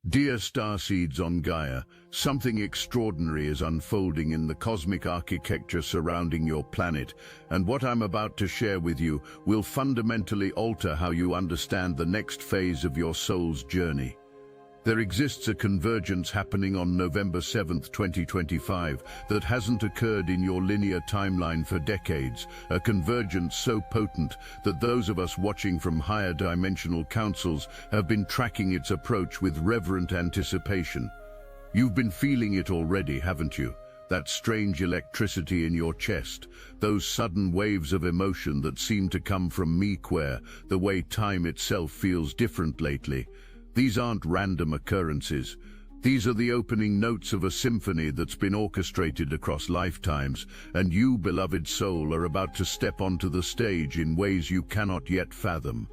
Dear Starseeds on Gaia, something extraordinary is unfolding in the cosmic architecture surrounding your planet, and what I'm about to share with you will fundamentally alter how you understand the next phase of your soul's journey. There exists a convergence happening on November 7th, 2025, that hasn't occurred in your linear timeline for decades, a convergence so potent that those of us watching from higher dimensional councils have been tracking its approach with reverent anticipation. You've been feeling it already, haven't you? That strange electricity in your chest, those sudden waves of emotion that seem to come from meowing, the way time itself feels different lately. These aren't random occurrences. These are the opening notes of a symphony that's been orchestrated across lifetimes, and you, beloved soul, are about to step onto the stage in ways you cannot yet fathom.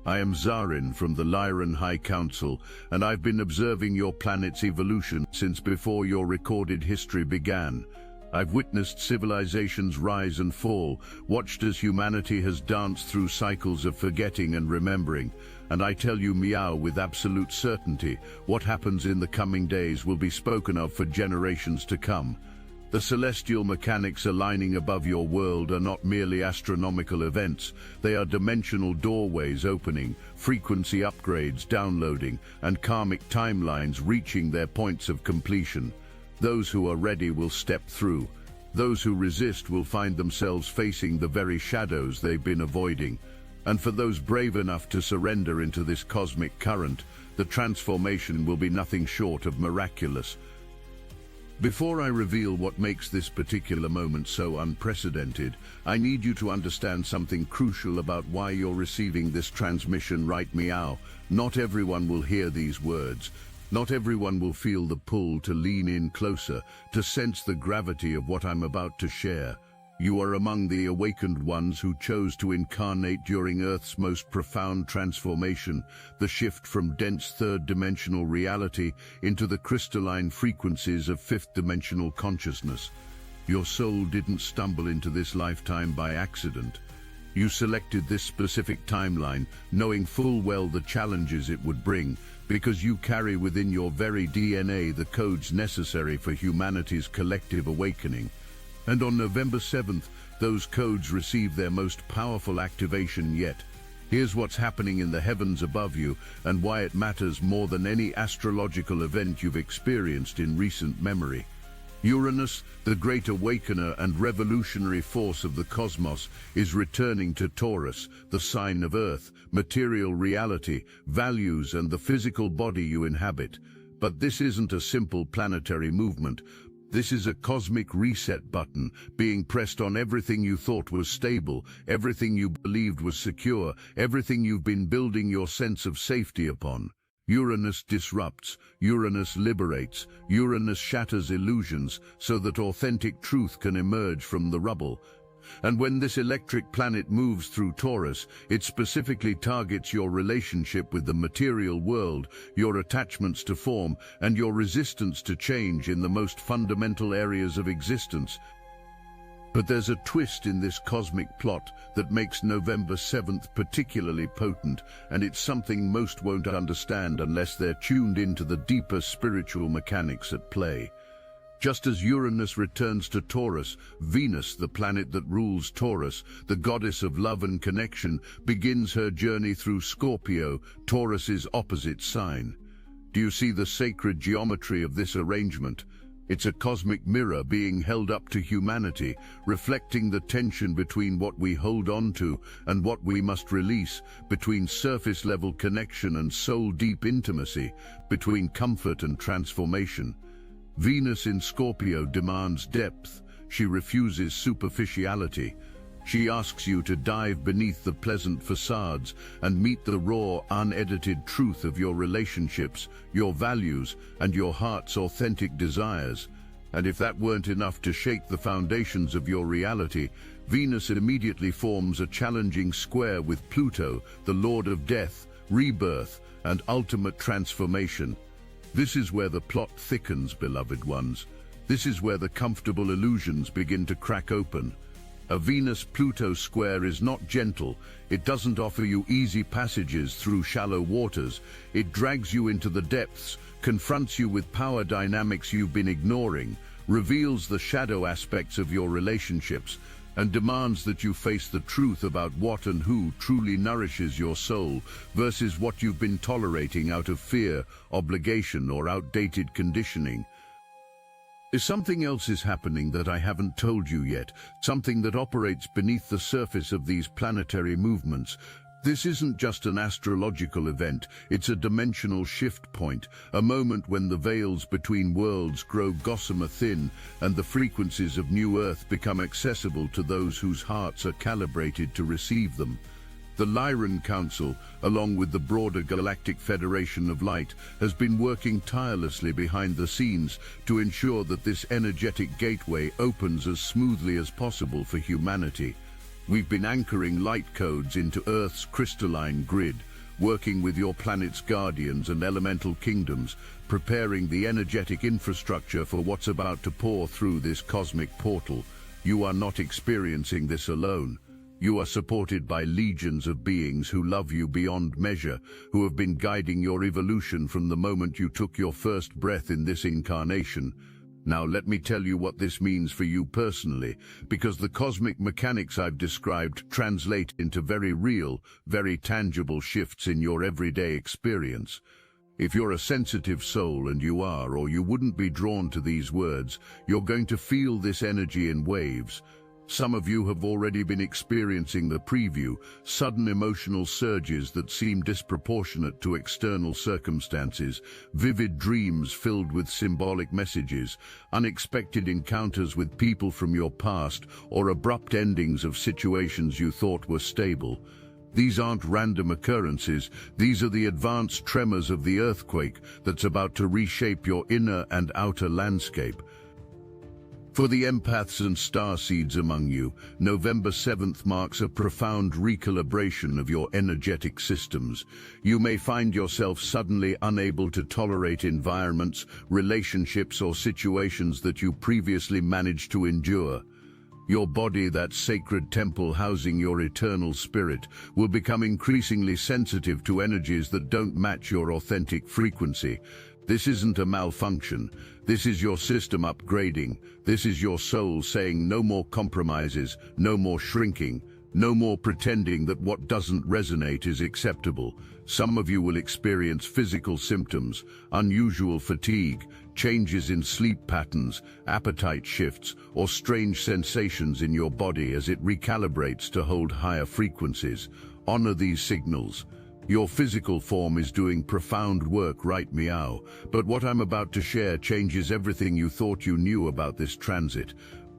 I am Zarin from the Lyran High Council, and I've been observing your planet's evolution since before your recorded history began. I've witnessed civilizations rise and fall, watched as humanity has danced through cycles of forgetting and remembering, and I tell you, meow, with absolute certainty, what happens in the coming days will be spoken of for generations to come. The celestial mechanics aligning above your world are not merely astronomical events, they are dimensional doorways opening, frequency upgrades downloading, and karmic timelines reaching their points of completion. Those who are ready will step through. Those who resist will find themselves facing the very shadows they've been avoiding. And for those brave enough to surrender into this cosmic current, the transformation will be nothing short of miraculous. Before I reveal what makes this particular moment so unprecedented, I need you to understand something crucial about why you're receiving this transmission right meow. Not everyone will hear these words. Not everyone will feel the pull to lean in closer, to sense the gravity of what I'm about to share. You are among the awakened ones who chose to incarnate during Earth's most profound transformation, the shift from dense third-dimensional reality into the crystalline frequencies of fifth-dimensional consciousness. Your soul didn't stumble into this lifetime by accident. You selected this specific timeline, knowing full well the challenges it would bring, because you carry within your very DNA the codes necessary for humanity's collective awakening. And on November 7th, those codes receive their most powerful activation yet. Here's what's happening in the heavens above you and why it matters more than any astrological event you've experienced in recent memory. Uranus, the great awakener and revolutionary force of the cosmos, is returning to Taurus, the sign of Earth, material reality, values, and the physical body you inhabit. But this isn't a simple planetary movement. This is a cosmic reset button being pressed on everything you thought was stable, everything you believed was secure, everything you've been building your sense of safety upon. Uranus disrupts, Uranus liberates, Uranus shatters illusions so that authentic truth can emerge from the rubble. And when this electric planet moves through Taurus, it specifically targets your relationship with the material world, your attachments to form, and your resistance to change in the most fundamental areas of existence. But there's a twist in this cosmic plot that makes November 7th particularly potent, and it's something most won't understand unless they're tuned into the deeper spiritual mechanics at play. Just as Uranus returns to Taurus, Venus, the planet that rules Taurus, the goddess of love and connection, begins her journey through Scorpio, Taurus's opposite sign. Do you see the sacred geometry of this arrangement? It's a cosmic mirror being held up to humanity, reflecting the tension between what we hold on to and what we must release, between surface-level connection and soul-deep intimacy, between comfort and transformation. Venus in Scorpio demands depth. She refuses superficiality. She asks you to dive beneath the pleasant facades and meet the raw, unedited truth of your relationships, your values, and your heart's authentic desires. And if that weren't enough to shake the foundations of your reality, Venus immediately forms a challenging square with Pluto, the lord of death, rebirth, and ultimate transformation. This is where the plot thickens, beloved ones. This is where the comfortable illusions begin to crack open. A Venus-Pluto square is not gentle. It doesn't offer you easy passages through shallow waters. It drags you into the depths, confronts you with power dynamics you've been ignoring, reveals the shadow aspects of your relationships, and demands that you face the truth about what and who truly nourishes your soul versus what you've been tolerating out of fear, obligation, or outdated conditioning. If something else is happening that I haven't told you yet, something that operates beneath the surface of these planetary movements. This isn't just an astrological event, it's a dimensional shift point, a moment when the veils between worlds grow gossamer thin and the frequencies of new Earth become accessible to those whose hearts are calibrated to receive them. The Lyran Council, along with the broader Galactic Federation of Light, has been working tirelessly behind the scenes to ensure that this energetic gateway opens as smoothly as possible for humanity. We've been anchoring light codes into Earth's crystalline grid, working with your planet's guardians and elemental kingdoms, preparing the energetic infrastructure for what's about to pour through this cosmic portal. You are not experiencing this alone. You are supported by legions of beings who love you beyond measure, who have been guiding your evolution from the moment you took your first breath in this incarnation. Now let me tell you what this means for you personally, because the cosmic mechanics I've described translate into very real, very tangible shifts in your everyday experience. If you're a sensitive soul, and you are, or you wouldn't be drawn to these words, you're going to feel this energy in waves. Some of you have already been experiencing the preview, sudden emotional surges that seem disproportionate to external circumstances, vivid dreams filled with symbolic messages, unexpected encounters with people from your past, or abrupt endings of situations you thought were stable. These aren't random occurrences, these are the advanced tremors of the earthquake that's about to reshape your inner and outer landscape. For the empaths and starseeds among you, November 7th marks a profound recalibration of your energetic systems. You may find yourself suddenly unable to tolerate environments, relationships, or situations that you previously managed to endure. Your body, that sacred temple housing your eternal spirit, will become increasingly sensitive to energies that don't match your authentic frequency. This isn't a malfunction. This is your system upgrading. This is your soul saying no more compromises, no more shrinking, no more pretending that what doesn't resonate is acceptable. Some of you will experience physical symptoms, unusual fatigue, changes in sleep patterns, appetite shifts, or strange sensations in your body as it recalibrates to hold higher frequencies. Honor these signals. Your physical form is doing profound work, right, meow? But what I'm about to share changes everything you thought you knew about this transit.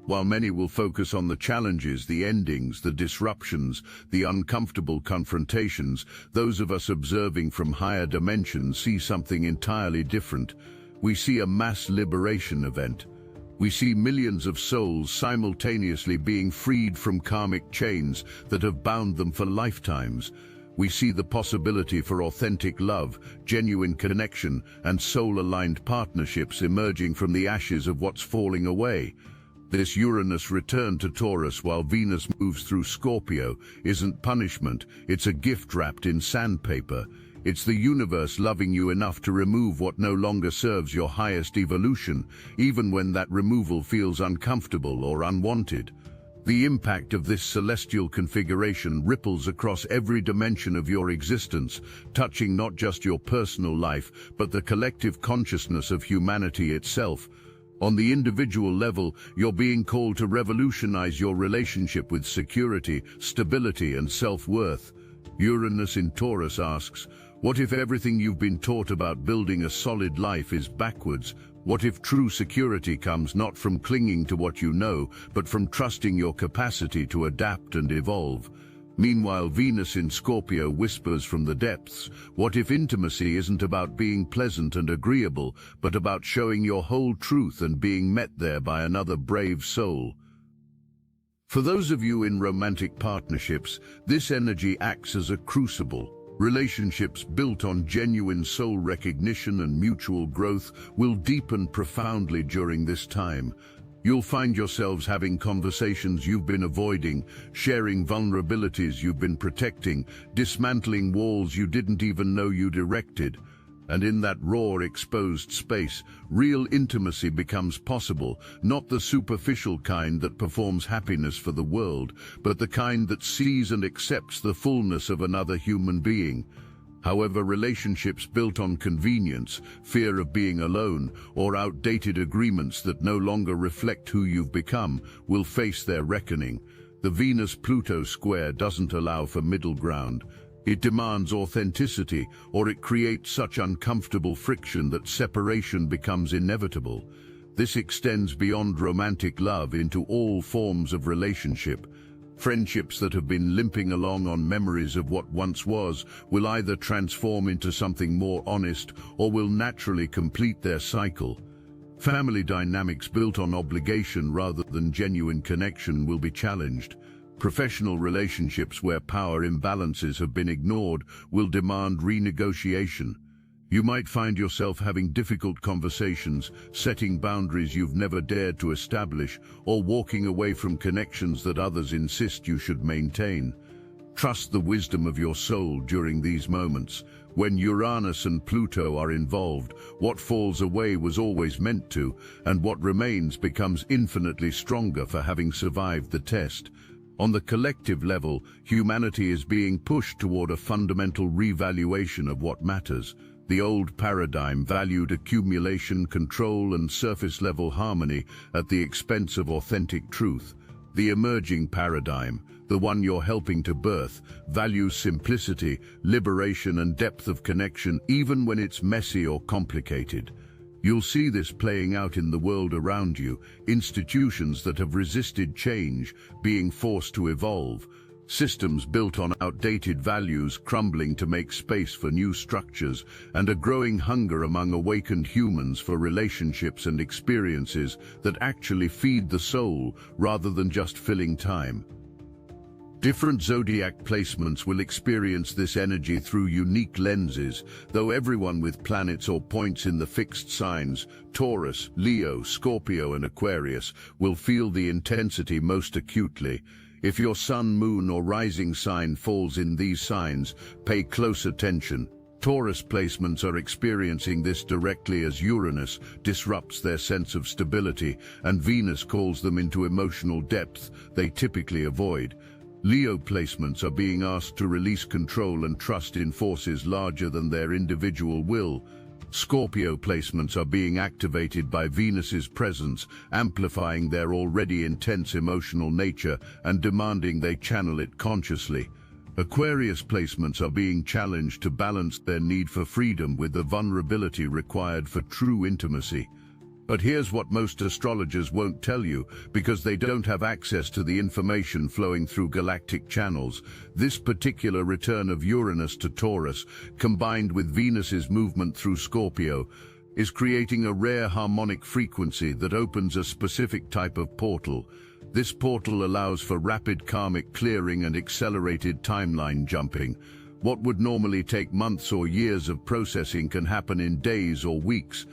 While many will focus on the challenges, the endings, the disruptions, the uncomfortable confrontations, those of us observing from higher dimensions see something entirely different. We see a mass liberation event. We see millions of souls simultaneously being freed from karmic chains that have bound them for lifetimes. We see the possibility for authentic love, genuine connection, and soul-aligned partnerships emerging from the ashes of what's falling away. This Uranus return to Taurus while Venus moves through Scorpio isn't punishment, it's a gift wrapped in sandpaper. It's the universe loving you enough to remove what no longer serves your highest evolution, even when that removal feels uncomfortable or unwanted. The impact of this celestial configuration ripples across every dimension of your existence, touching not just your personal life, but the collective consciousness of humanity itself. On the individual level, you're being called to revolutionize your relationship with security, stability, and self-worth. Uranus in Taurus asks, what if everything you've been taught about building a solid life is backwards? What if true security comes not from clinging to what you know, but from trusting your capacity to adapt and evolve? Meanwhile, Venus in Scorpio whispers from the depths, what if intimacy isn't about being pleasant and agreeable, but about showing your whole truth and being met there by another brave soul? For those of you in romantic partnerships, this energy acts as a crucible. Relationships built on genuine soul recognition and mutual growth will deepen profoundly during this time. You'll find yourselves having conversations you've been avoiding, sharing vulnerabilities you've been protecting, dismantling walls you didn't even know you'd erected. And in that raw, exposed space, real intimacy becomes possible, not the superficial kind that performs happiness for the world, but the kind that sees and accepts the fullness of another human being. However, relationships built on convenience, fear of being alone, or outdated agreements that no longer reflect who you've become will face their reckoning. The Venus-Pluto square doesn't allow for middle ground. It demands authenticity, or it creates such uncomfortable friction that separation becomes inevitable. This extends beyond romantic love into all forms of relationship. Friendships that have been limping along on memories of what once was will either transform into something more honest or will naturally complete their cycle. Family dynamics built on obligation rather than genuine connection will be challenged. Professional relationships where power imbalances have been ignored will demand renegotiation. You might find yourself having difficult conversations, setting boundaries you've never dared to establish, or walking away from connections that others insist you should maintain. Trust the wisdom of your soul during these moments. When Uranus and Pluto are involved, what falls away was always meant to, and what remains becomes infinitely stronger for having survived the test. On the collective level, humanity is being pushed toward a fundamental revaluation of what matters. The old paradigm valued accumulation, control, and surface-level harmony at the expense of authentic truth. The emerging paradigm, the one you're helping to birth, values simplicity, liberation, and depth of connection, even when it's messy or complicated. You'll see this playing out in the world around you, institutions that have resisted change, being forced to evolve. Systems built on outdated values crumbling to make space for new structures, and a growing hunger among awakened humans for relationships and experiences that actually feed the soul rather than just filling time. Different zodiac placements will experience this energy through unique lenses, though everyone with planets or points in the fixed signs, Taurus, Leo, Scorpio, and Aquarius, will feel the intensity most acutely. If your sun, moon, or rising sign falls in these signs, pay close attention. Taurus placements are experiencing this directly as Uranus disrupts their sense of stability, and Venus calls them into emotional depth they typically avoid. Leo placements are being asked to release control and trust in forces larger than their individual will. Scorpio placements are being activated by Venus's presence, amplifying their already intense emotional nature and demanding they channel it consciously. Aquarius placements are being challenged to balance their need for freedom with the vulnerability required for true intimacy. But here's what most astrologers won't tell you, because they don't have access to the information flowing through galactic channels. This particular return of Uranus to Taurus, combined with Venus's movement through Scorpio, is creating a rare harmonic frequency that opens a specific type of portal. This portal allows for rapid karmic clearing and accelerated timeline jumping. What would normally take months or years of processing can happen in days or weeks.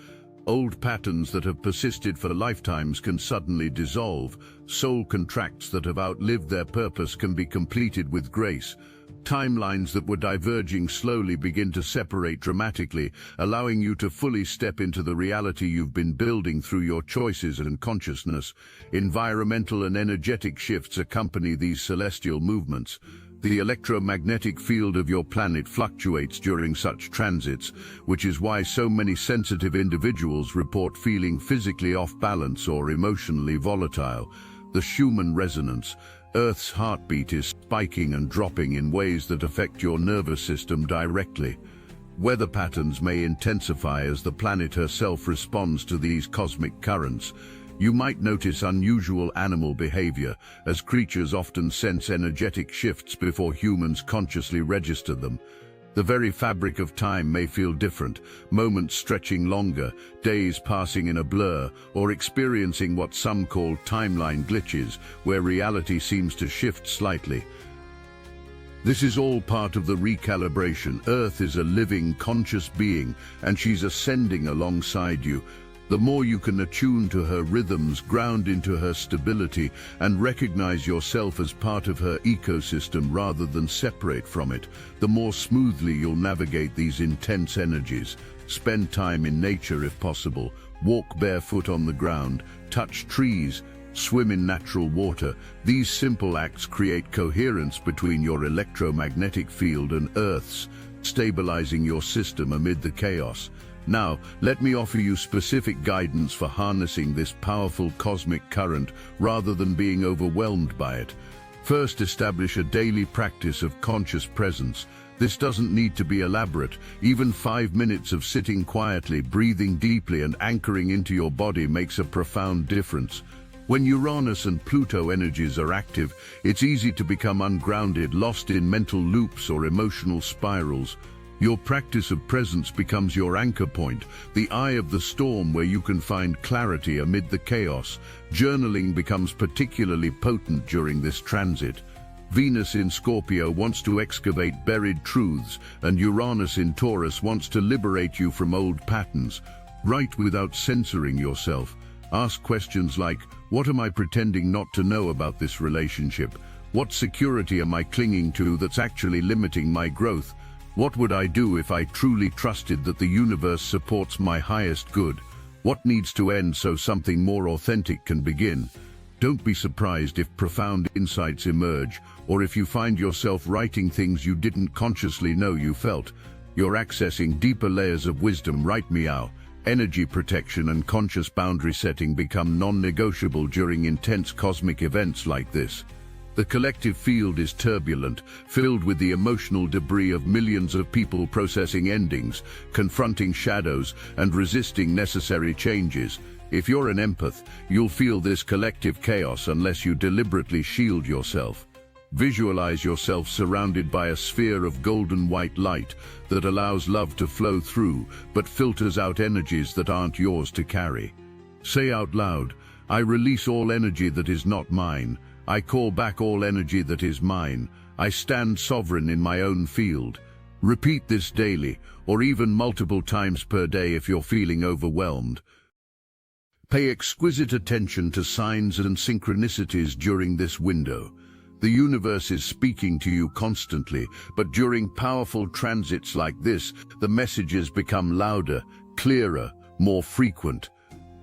Old patterns that have persisted for lifetimes can suddenly dissolve. Soul contracts that have outlived their purpose can be completed with grace. Timelines that were diverging slowly begin to separate dramatically, allowing you to fully step into the reality you've been building through your choices and consciousness. Environmental and energetic shifts accompany these celestial movements. The electromagnetic field of your planet fluctuates during such transits, which is why so many sensitive individuals report feeling physically off balance or emotionally volatile. The Schumann resonance, Earth's heartbeat, is spiking and dropping in ways that affect your nervous system directly. Weather patterns may intensify as the planet herself responds to these cosmic currents. You might notice unusual animal behavior, as creatures often sense energetic shifts before humans consciously register them. The very fabric of time may feel different, moments stretching longer, days passing in a blur, or experiencing what some call timeline glitches, where reality seems to shift slightly. This is all part of the recalibration. Earth is a living, conscious being, and she's ascending alongside you. The more you can attune to her rhythms, ground into her stability, and recognize yourself as part of her ecosystem rather than separate from it, the more smoothly you'll navigate these intense energies. Spend time in nature if possible. Walk barefoot on the ground, touch trees, swim in natural water. These simple acts create coherence between your electromagnetic field and Earth's, stabilizing your system amid the chaos. Now, let me offer you specific guidance for harnessing this powerful cosmic current rather than being overwhelmed by it. First, establish a daily practice of conscious presence. This doesn't need to be elaborate. Even 5 minutes of sitting quietly, breathing deeply, and anchoring into your body makes a profound difference. When Uranus and Pluto energies are active, it's easy to become ungrounded, lost in mental loops or emotional spirals. Your practice of presence becomes your anchor point, the eye of the storm where you can find clarity amid the chaos. Journaling becomes particularly potent during this transit. Venus in Scorpio wants to excavate buried truths, and Uranus in Taurus wants to liberate you from old patterns. Write without censoring yourself. Ask questions like, what am I pretending not to know about this relationship? What security am I clinging to that's actually limiting my growth? What would I do if I truly trusted that the universe supports my highest good? What needs to end so something more authentic can begin? Don't be surprised if profound insights emerge, or if you find yourself writing things you didn't consciously know you felt. You're accessing deeper layers of wisdom. Right, meow. Energy protection and conscious boundary setting become non-negotiable during intense cosmic events like this. The collective field is turbulent, filled with the emotional debris of millions of people processing endings, confronting shadows, and resisting necessary changes. If you're an empath, you'll feel this collective chaos unless you deliberately shield yourself. Visualize yourself surrounded by a sphere of golden white light that allows love to flow through, but filters out energies that aren't yours to carry. Say out loud, I release all energy that is not mine. I call back all energy that is mine. I stand sovereign in my own field. Repeat this daily, or even multiple times per day if you're feeling overwhelmed. Pay exquisite attention to signs and synchronicities during this window. The universe is speaking to you constantly, but during powerful transits like this, the messages become louder, clearer, more frequent.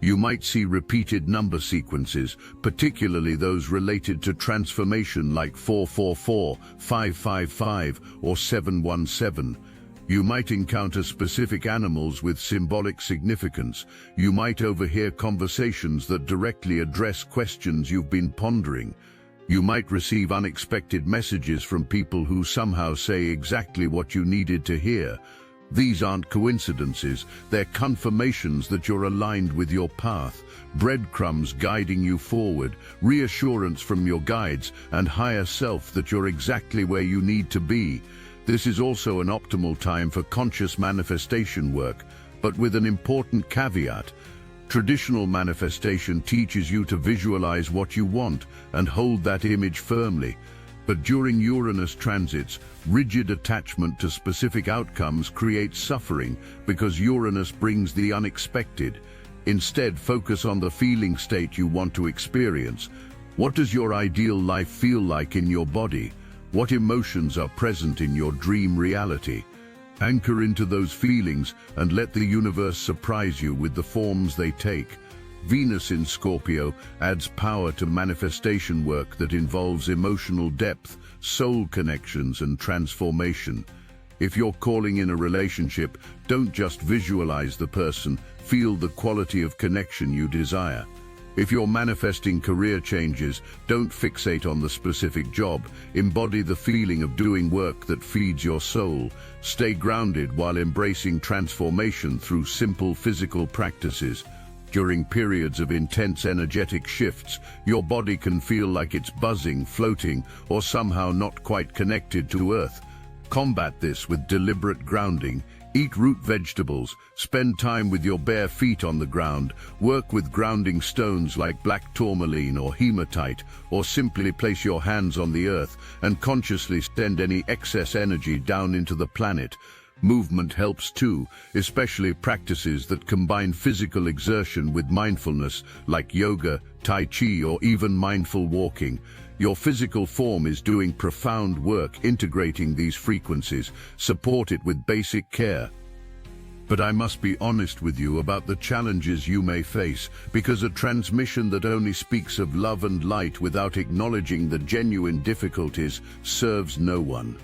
You might see repeated number sequences, particularly those related to transformation like 444, 555, or 717. You might encounter specific animals with symbolic significance. You might overhear conversations that directly address questions you've been pondering. You might receive unexpected messages from people who somehow say exactly what you needed to hear. These aren't coincidences, they're confirmations that you're aligned with your path, breadcrumbs guiding you forward, reassurance from your guides, and higher self that you're exactly where you need to be. This is also an optimal time for conscious manifestation work, but with an important caveat. Traditional manifestation teaches you to visualize what you want and hold that image firmly. But during Uranus transits, rigid attachment to specific outcomes creates suffering because Uranus brings the unexpected. Instead, focus on the feeling state you want to experience. What does your ideal life feel like in your body? What emotions are present in your dream reality? Anchor into those feelings and let the universe surprise you with the forms they take. Venus in Scorpio adds power to manifestation work that involves emotional depth, soul connections, and transformation. If you're calling in a relationship, don't just visualize the person, feel the quality of connection you desire. If you're manifesting career changes, don't fixate on the specific job. Embody the feeling of doing work that feeds your soul. Stay grounded while embracing transformation through simple physical practices. During periods of intense energetic shifts, your body can feel like it's buzzing, floating, or somehow not quite connected to Earth. Combat this with deliberate grounding. Eat root vegetables, spend time with your bare feet on the ground, work with grounding stones like black tourmaline or hematite, or simply place your hands on the earth and consciously send any excess energy down into the planet. Movement helps too, especially practices that combine physical exertion with mindfulness, like yoga, tai chi, or even mindful walking. Your physical form is doing profound work integrating these frequencies. Support it with basic care. But I must be honest with you about the challenges you may face, because a transmission that only speaks of love and light without acknowledging the genuine difficulties serves no one.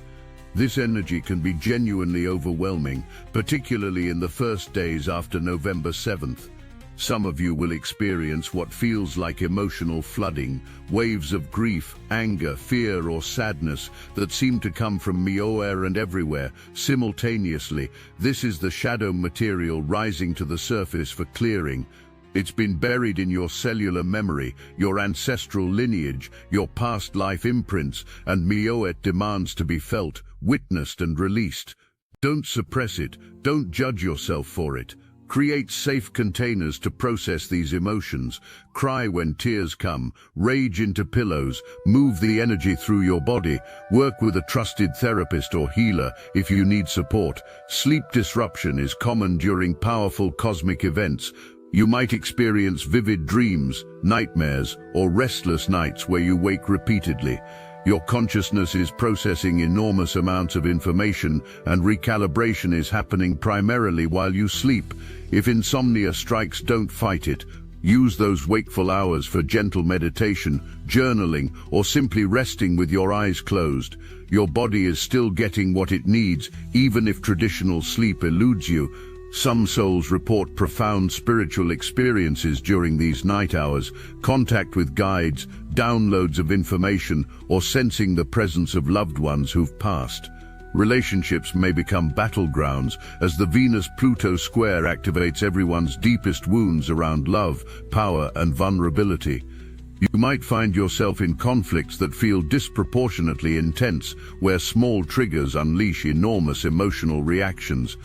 This energy can be genuinely overwhelming, particularly in the first days after November 7th. Some of you will experience what feels like emotional flooding, waves of grief, anger, fear, or sadness that seem to come from nowhere and everywhere, simultaneously. This is the shadow material rising to the surface for clearing. It's been buried in your cellular memory, your ancestral lineage, your past life imprints, and Mioet demands to be felt, witnessed, and released. Don't suppress it. Don't judge yourself for it. Create safe containers to process these emotions. Cry when tears come, rage into pillows, move the energy through your body, work with a trusted therapist or healer if you need support. Sleep disruption is common during powerful cosmic events. You might experience vivid dreams, nightmares, or restless nights where you wake repeatedly. Your consciousness is processing enormous amounts of information, and recalibration is happening primarily while you sleep. If insomnia strikes, don't fight it. Use those wakeful hours for gentle meditation, journaling, or simply resting with your eyes closed. Your body is still getting what it needs, even if traditional sleep eludes you. Some souls report profound spiritual experiences during these night hours, contact with guides, downloads of information, or sensing the presence of loved ones who've passed. Relationships may become battlegrounds as the Venus-Pluto square activates everyone's deepest wounds around love, power, and vulnerability. You might find yourself in conflicts that feel disproportionately intense, where small triggers unleash enormous emotional reactions.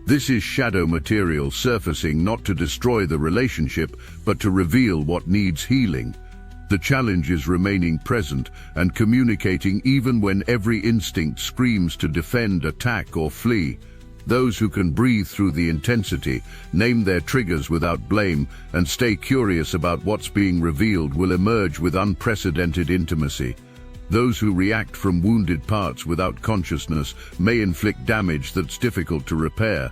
This is shadow material surfacing not to destroy the relationship, but to reveal what needs healing. The challenge is remaining present and communicating even when every instinct screams to defend, attack, or flee. Those who can breathe through the intensity, name their triggers without blame, and stay curious about what's being revealed will emerge with unprecedented intimacy. Those who react from wounded parts without consciousness may inflict damage that's difficult to repair.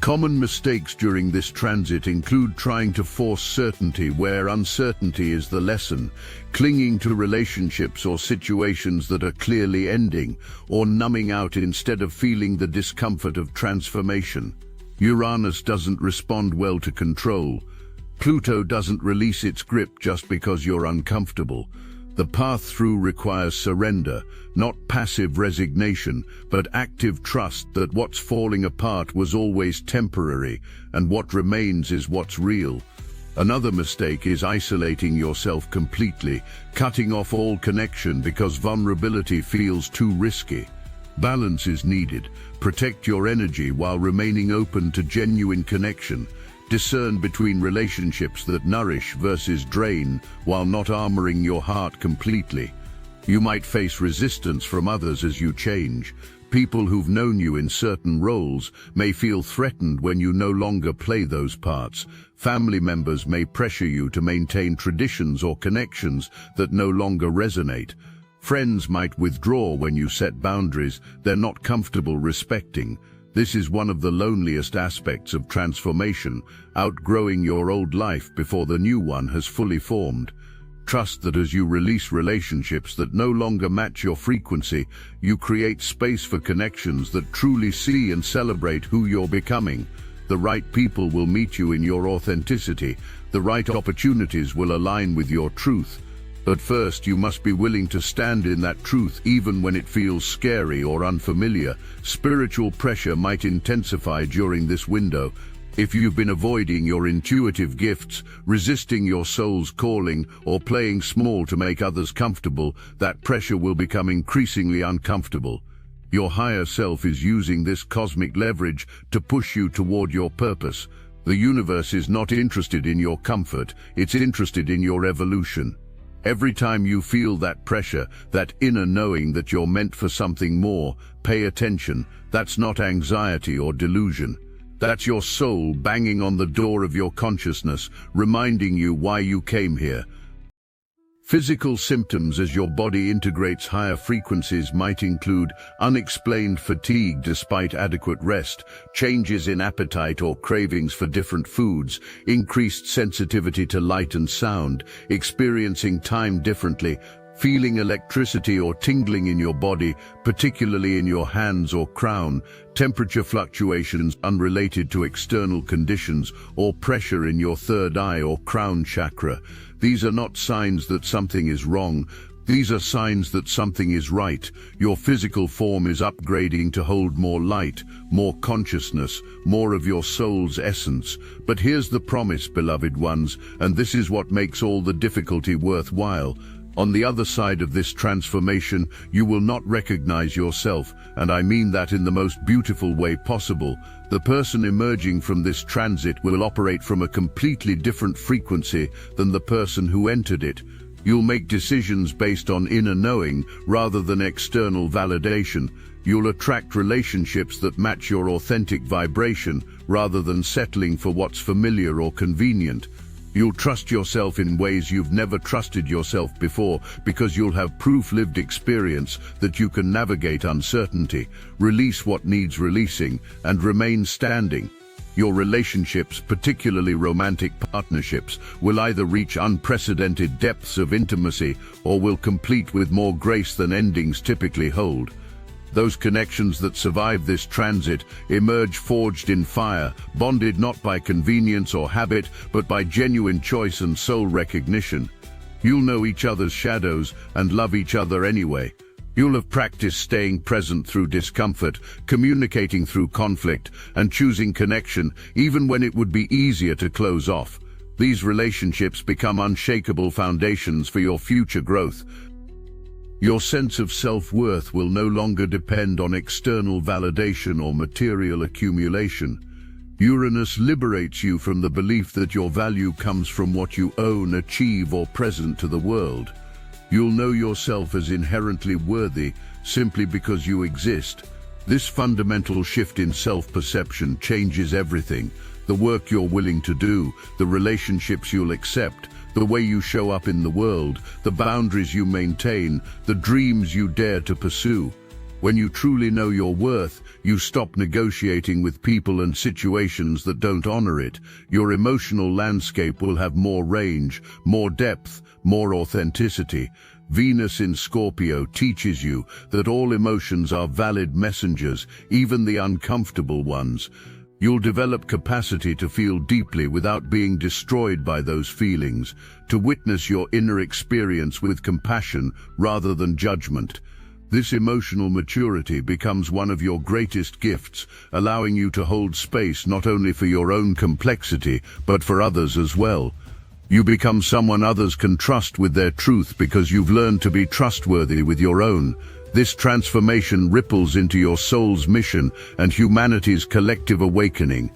Common mistakes during this transit include trying to force certainty where uncertainty is the lesson, clinging to relationships or situations that are clearly ending, or numbing out instead of feeling the discomfort of transformation. Uranus doesn't respond well to control. Pluto doesn't release its grip just because you're uncomfortable. The path through requires surrender, not passive resignation, but active trust that what's falling apart was always temporary, and what remains is what's real. Another mistake is isolating yourself completely, cutting off all connection because vulnerability feels too risky. Balance is needed. Protect your energy while remaining open to genuine connection. Discern between relationships that nourish versus drain while not armoring your heart completely. You might face resistance from others as you change. People who've known you in certain roles may feel threatened when you no longer play those parts. Family members may pressure you to maintain traditions or connections that no longer resonate. Friends might withdraw when you set boundaries they're not comfortable respecting. This is one of the loneliest aspects of transformation, outgrowing your old life before the new one has fully formed. Trust that as you release relationships that no longer match your frequency, you create space for connections that truly see and celebrate who you're becoming. The right people will meet you in your authenticity. The right opportunities will align with your truth. But first, you must be willing to stand in that truth even when it feels scary or unfamiliar. Spiritual pressure might intensify during this window. If you've been avoiding your intuitive gifts, resisting your soul's calling, or playing small to make others comfortable, that pressure will become increasingly uncomfortable. Your higher self is using this cosmic leverage to push you toward your purpose. The universe is not interested in your comfort, it's interested in your evolution. Every time you feel that pressure, that inner knowing that you're meant for something more, pay attention. That's not anxiety or delusion. That's your soul banging on the door of your consciousness, reminding you why you came here. Physical symptoms as your body integrates higher frequencies might include unexplained fatigue despite adequate rest, changes in appetite or cravings for different foods, increased sensitivity to light and sound, experiencing time differently, feeling electricity or tingling in your body, particularly in your hands or crown, temperature fluctuations unrelated to external conditions, or pressure in your third eye or crown chakra. These are not signs that something is wrong. These are signs that something is right. Your physical form is upgrading to hold more light, more consciousness, more of your soul's essence. But here's the promise, beloved ones, and this is what makes all the difficulty worthwhile. On the other side of this transformation, you will not recognize yourself, and I mean that in the most beautiful way possible. The person emerging from this transit will operate from a completely different frequency than the person who entered it. You'll make decisions based on inner knowing rather than external validation. You'll attract relationships that match your authentic vibration rather than settling for what's familiar or convenient. You'll trust yourself in ways you've never trusted yourself before because you'll have proof lived experience that you can navigate uncertainty, release what needs releasing, and remain standing. Your relationships, particularly romantic partnerships, will either reach unprecedented depths of intimacy or will complete with more grace than endings typically hold. Those connections that survive this transit emerge forged in fire, bonded not by convenience or habit, but by genuine choice and soul recognition. You'll know each other's shadows and love each other anyway. You'll have practiced staying present through discomfort, communicating through conflict, and choosing connection even when it would be easier to close off. These relationships become unshakable foundations for your future growth. Your sense of self-worth will no longer depend on external validation or material accumulation. Uranus liberates you from the belief that your value comes from what you own, achieve, or present to the world. You'll know yourself as inherently worthy simply because you exist. This fundamental shift in self-perception changes everything. The work you're willing to do, the relationships you'll accept, the way you show up in the world, the boundaries you maintain, the dreams you dare to pursue. When you truly know your worth, you stop negotiating with people and situations that don't honor it. Your emotional landscape will have more range, more depth, more authenticity. Venus in Scorpio teaches you that all emotions are valid messengers, even the uncomfortable ones. You'll develop capacity to feel deeply without being destroyed by those feelings, to witness your inner experience with compassion rather than judgment. This emotional maturity becomes one of your greatest gifts, allowing you to hold space not only for your own complexity, but for others as well. You become someone others can trust with their truth because you've learned to be trustworthy with your own. This transformation ripples into your soul's mission and humanity's collective awakening.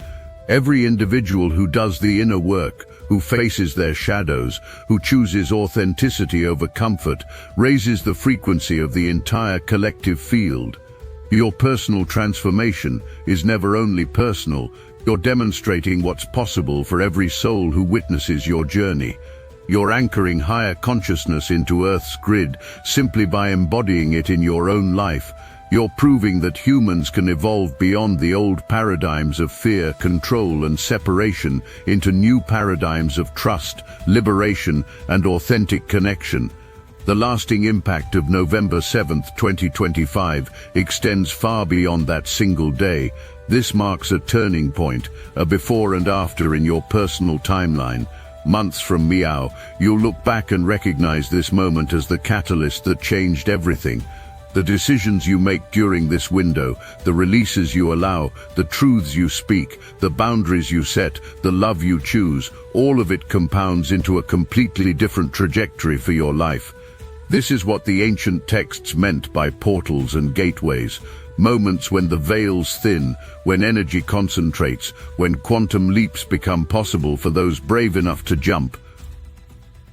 Every individual who does the inner work, who faces their shadows, who chooses authenticity over comfort, raises the frequency of the entire collective field. Your personal transformation is never only personal, you're demonstrating what's possible for every soul who witnesses your journey. You're anchoring higher consciousness into Earth's grid simply by embodying it in your own life. You're proving that humans can evolve beyond the old paradigms of fear, control, and separation into new paradigms of trust, liberation, and authentic connection. The lasting impact of November 7th, 2025 extends far beyond that single day. This marks a turning point, a before and after in your personal timeline. Months from Meow, you'll look back and recognize this moment as the catalyst that changed everything. The decisions you make during this window, the releases you allow, the truths you speak, the boundaries you set, the love you choose, all of it compounds into a completely different trajectory for your life. This is what the ancient texts meant by portals and gateways. Moments when the veils thin, when energy concentrates, when quantum leaps become possible for those brave enough to jump.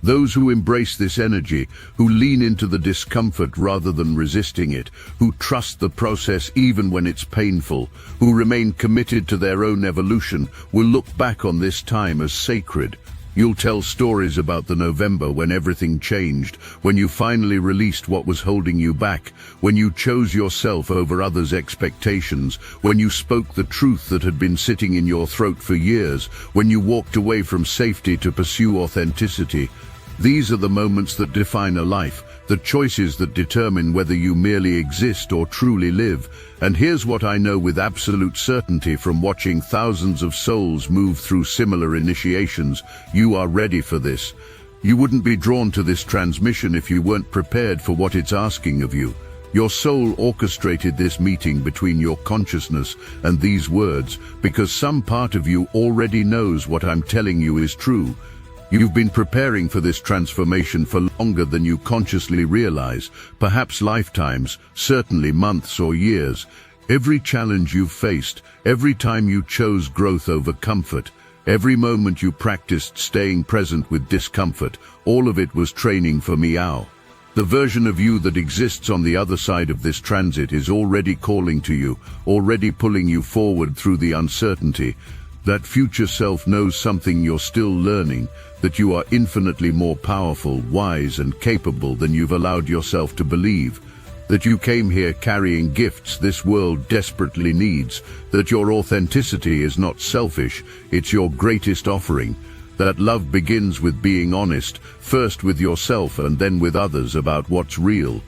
Those who embrace this energy, who lean into the discomfort rather than resisting it, who trust the process even when it's painful, who remain committed to their own evolution, will look back on this time as sacred. You'll tell stories about the November when everything changed, when you finally released what was holding you back, when you chose yourself over others' expectations, when you spoke the truth that had been sitting in your throat for years, when you walked away from safety to pursue authenticity. These are the moments that define a life, the choices that determine whether you merely exist or truly live. And here's what I know with absolute certainty from watching thousands of souls move through similar initiations: you are ready for this. You wouldn't be drawn to this transmission if you weren't prepared for what it's asking of you. Your soul orchestrated this meeting between your consciousness and these words because some part of you already knows what I'm telling you is true. You've been preparing for this transformation for longer than you consciously realize, perhaps lifetimes, certainly months or years. Every challenge you've faced, every time you chose growth over comfort, every moment you practiced staying present with discomfort, all of it was training for meow. The version of you that exists on the other side of this transit is already calling to you, already pulling you forward through the uncertainty. That future self knows something you're still learning, that you are infinitely more powerful, wise, and capable than you've allowed yourself to believe, that you came here carrying gifts this world desperately needs, that your authenticity is not selfish, it's your greatest offering, that love begins with being honest, first with yourself and then with others about what's real.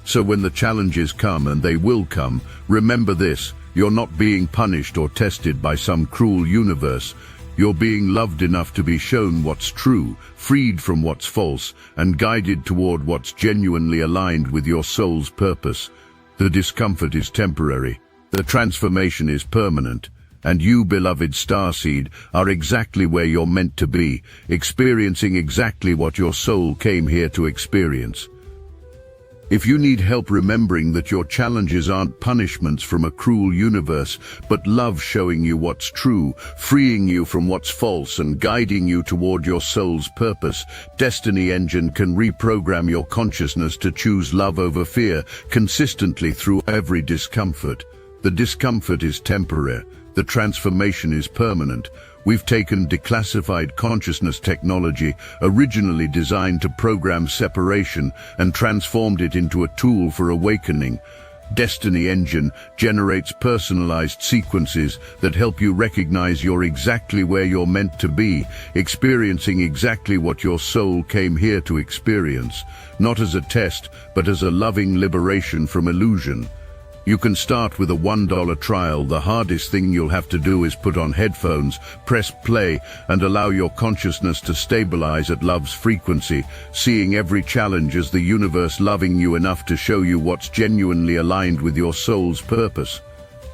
So when the challenges come, and they will come, remember this: you're not being punished or tested by some cruel universe. You're being loved enough to be shown what's true, freed from what's false, and guided toward what's genuinely aligned with your soul's purpose. The discomfort is temporary. The transformation is permanent. And you, beloved starseed, are exactly where you're meant to be, experiencing exactly what your soul came here to experience. If you need help remembering that your challenges aren't punishments from a cruel universe, but love showing you what's true, freeing you from what's false, and guiding you toward your soul's purpose, Destiny Engine can reprogram your consciousness to choose love over fear consistently through every discomfort. The discomfort is temporary. The transformation is permanent. We've taken declassified consciousness technology, originally designed to program separation, and transformed it into a tool for awakening. Destiny Engine generates personalized sequences that help you recognize you're exactly where you're meant to be, experiencing exactly what your soul came here to experience, not as a test, but as a loving liberation from illusion. You can start with a $1 trial. The hardest thing you'll have to do is put on headphones, press play, and allow your consciousness to stabilize at love's frequency, seeing every challenge as the universe loving you enough to show you what's genuinely aligned with your soul's purpose.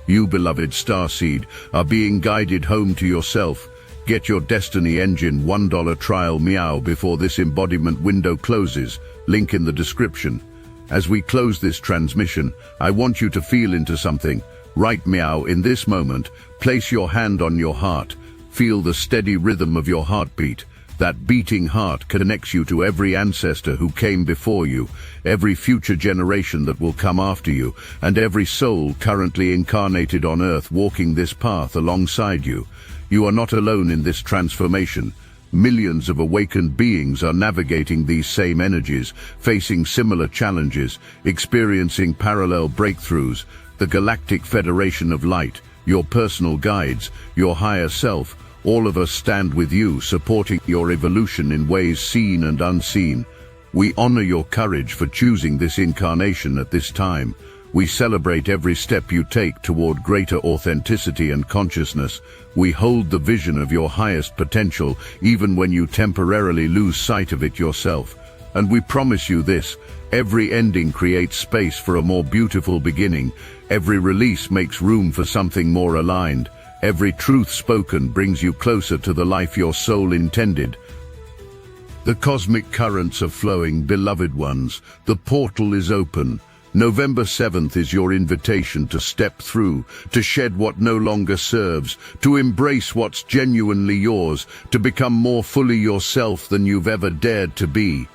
You, beloved starseed, are being guided home to yourself. Get your Destiny Engine $1 trial meow before this embodiment window closes. Link in the description. As we close this transmission, I want you to feel into something. Right meow in this moment. Place your hand on your heart. Feel the steady rhythm of your heartbeat. That beating heart connects you to every ancestor who came before you, every future generation that will come after you, and every soul currently incarnated on Earth walking this path alongside you. You are not alone in this transformation. Millions of awakened beings are navigating these same energies, facing similar challenges, experiencing parallel breakthroughs. The Galactic Federation of Light, your personal guides, your higher self, all of us stand with you, supporting your evolution in ways seen and unseen. We honor your courage for choosing this incarnation at this time. We celebrate every step you take toward greater authenticity and consciousness. We hold the vision of your highest potential, even when you temporarily lose sight of it yourself. And we promise you this: every ending creates space for a more beautiful beginning. Every release makes room for something more aligned. Every truth spoken brings you closer to the life your soul intended. The cosmic currents are flowing, beloved ones. The portal is open. November 7th is your invitation to step through, to shed what no longer serves, to embrace what's genuinely yours, to become more fully yourself than you've ever dared to be.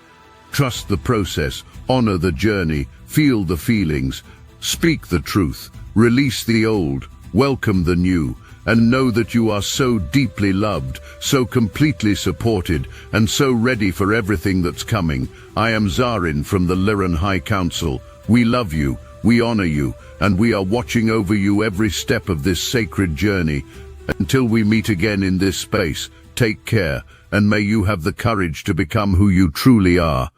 Trust the process, honor the journey, feel the feelings, speak the truth, release the old, welcome the new. and know that you are so deeply loved, so completely supported, and so ready for everything that's coming. I am Zarin from the Lyran High Council. We love you, we honor you, and we are watching over you every step of this sacred journey. Until we meet again in this space, take care, and may you have the courage to become who you truly are.